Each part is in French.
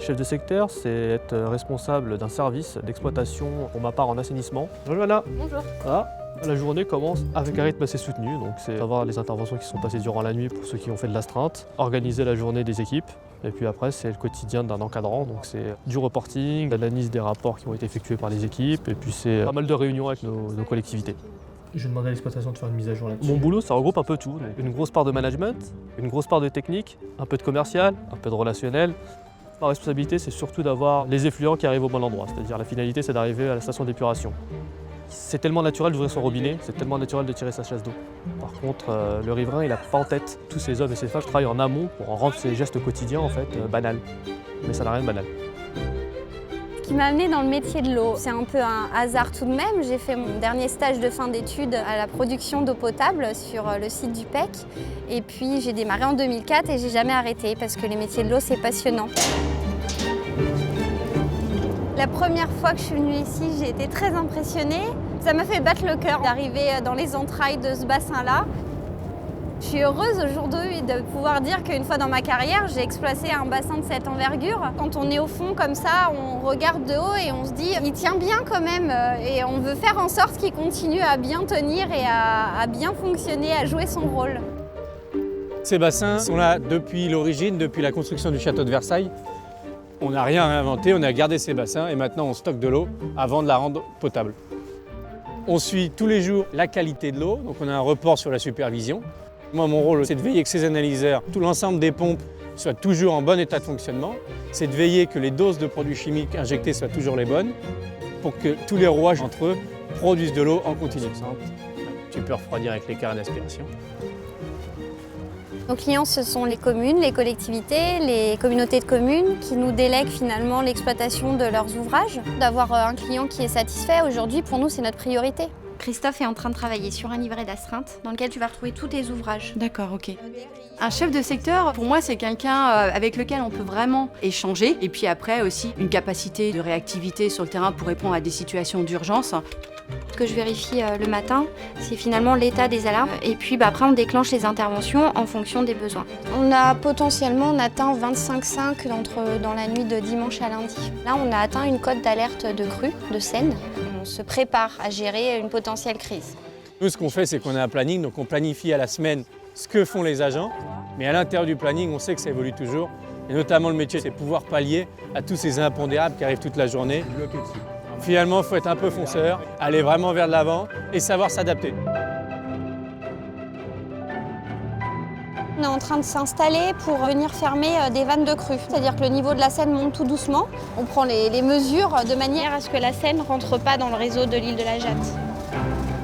Chef de secteur, c'est être responsable d'un service d'exploitation, pour ma part en assainissement. Bonjour Johanna. Bonjour. Voilà. La journée commence avec un rythme assez soutenu, donc c'est savoir les interventions qui sont passées durant la nuit pour ceux qui ont fait de l'astreinte, organiser la journée des équipes, et puis après c'est le quotidien d'un encadrant, donc c'est du reporting, l'analyse des rapports qui ont été effectués par les équipes, et puis c'est pas mal de réunions avec nos collectivités. Je vais demander à l'exploitation de faire une mise à jour là-dessus. Mon boulot, ça regroupe un peu tout, donc une grosse part de management, une grosse part de technique, un peu de commercial, un peu de relationnel. Ma responsabilité, c'est surtout d'avoir les effluents qui arrivent au bon endroit, c'est-à-dire la finalité, c'est d'arriver à la station d'épuration. C'est tellement naturel d'ouvrir son robinet, c'est tellement naturel de tirer sa chasse d'eau. Par contre, le riverain, il n'a pas en tête tous ces hommes et ces femmes qui travaillent en amont pour en rendre ces gestes quotidiens en fait banals. Mais ça n'a rien de banal. Ce qui m'a amené dans le métier de l'eau, c'est un peu un hasard tout de même. J'ai fait mon dernier stage de fin d'études à la production d'eau potable sur le site du PEC. Et puis j'ai démarré en 2004 et j'ai jamais arrêté parce que les métiers de l'eau, c'est passionnant. La première fois que je suis venue ici, j'ai été très impressionnée. Ça m'a fait battre le cœur d'arriver dans les entrailles de ce bassin-là. Je suis heureuse aujourd'hui de pouvoir dire qu'une fois dans ma carrière, j'ai exploité un bassin de cette envergure. Quand on est au fond comme ça, on regarde de haut et on se dit il tient bien quand même. Et on veut faire en sorte qu'il continue à bien tenir et à bien fonctionner, à jouer son rôle. Ces bassins sont là depuis l'origine, depuis la construction du château de Versailles. On n'a rien réinventé, on a gardé ces bassins et maintenant on stocke de l'eau avant de la rendre potable. On suit tous les jours la qualité de l'eau, donc on a un report sur la supervision. Moi, mon rôle, c'est de veiller que ces analyseurs, tout l'ensemble des pompes soient toujours en bon état de fonctionnement. C'est de veiller que les doses de produits chimiques injectés soient toujours les bonnes pour que tous les rouages entre eux produisent de l'eau en continu. Tu peux refroidir avec les carres d'aspiration. Nos clients, ce sont les communes, les collectivités, les communautés de communes qui nous délèguent finalement l'exploitation de leurs ouvrages. D'avoir un client qui est satisfait, aujourd'hui, pour nous, c'est notre priorité. Christophe est en train de travailler sur un livret d'astreinte dans lequel tu vas retrouver tous tes ouvrages. D'accord, ok. Un chef de secteur, pour moi, c'est quelqu'un avec lequel on peut vraiment échanger. Et puis après aussi, une capacité de réactivité sur le terrain pour répondre à des situations d'urgence. Ce que je vérifie le matin, c'est finalement l'état des alarmes. Et puis après, on déclenche les interventions en fonction des besoins. On a potentiellement atteint 25,5 dans la nuit de dimanche à lundi. Là, on a atteint une cote d'alerte de crue, de Seine. On se prépare à gérer une potentielle crise. Nous, ce qu'on fait, c'est qu'on a un planning, donc on planifie à la semaine ce que font les agents. Mais à l'intérieur du planning, on sait que ça évolue toujours. Et notamment, le métier, c'est pouvoir pallier à tous ces impondérables qui arrivent toute la journée. Finalement, il faut être un peu fonceur, aller vraiment vers de l'avant et savoir s'adapter. On est en train de s'installer pour venir fermer des vannes de crue. C'est-à-dire que le niveau de la Seine monte tout doucement. On prend les mesures de manière à ce que la Seine ne rentre pas dans le réseau de l'île de la Jatte.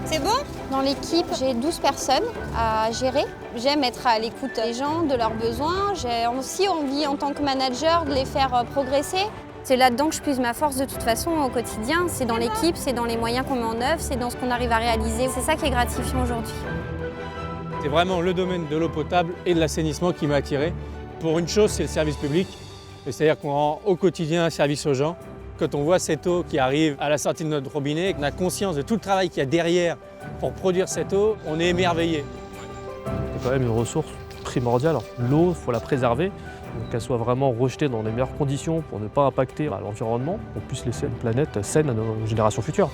C'est bon ? Dans l'équipe, j'ai 12 personnes à gérer. J'aime être à l'écoute des gens, de leurs besoins. J'ai aussi envie, en tant que manager, de les faire progresser. C'est là-dedans que je puise ma force de toute façon au quotidien. C'est dans l'équipe, c'est dans les moyens qu'on met en œuvre, c'est dans ce qu'on arrive à réaliser. C'est ça qui est gratifiant aujourd'hui. C'est vraiment le domaine de l'eau potable et de l'assainissement qui m'a attiré. Pour une chose, c'est le service public. C'est-à-dire qu'on rend au quotidien un service aux gens. Quand on voit cette eau qui arrive à la sortie de notre robinet, qu'on a conscience de tout le travail qu'il y a derrière pour produire cette eau, on est émerveillé. C'est quand même une ressource primordiale. L'eau, il faut la préserver, qu'elle soit vraiment rejetée dans les meilleures conditions pour ne pas impacter l'environnement, pour qu'on puisse laisser une planète saine à nos générations futures.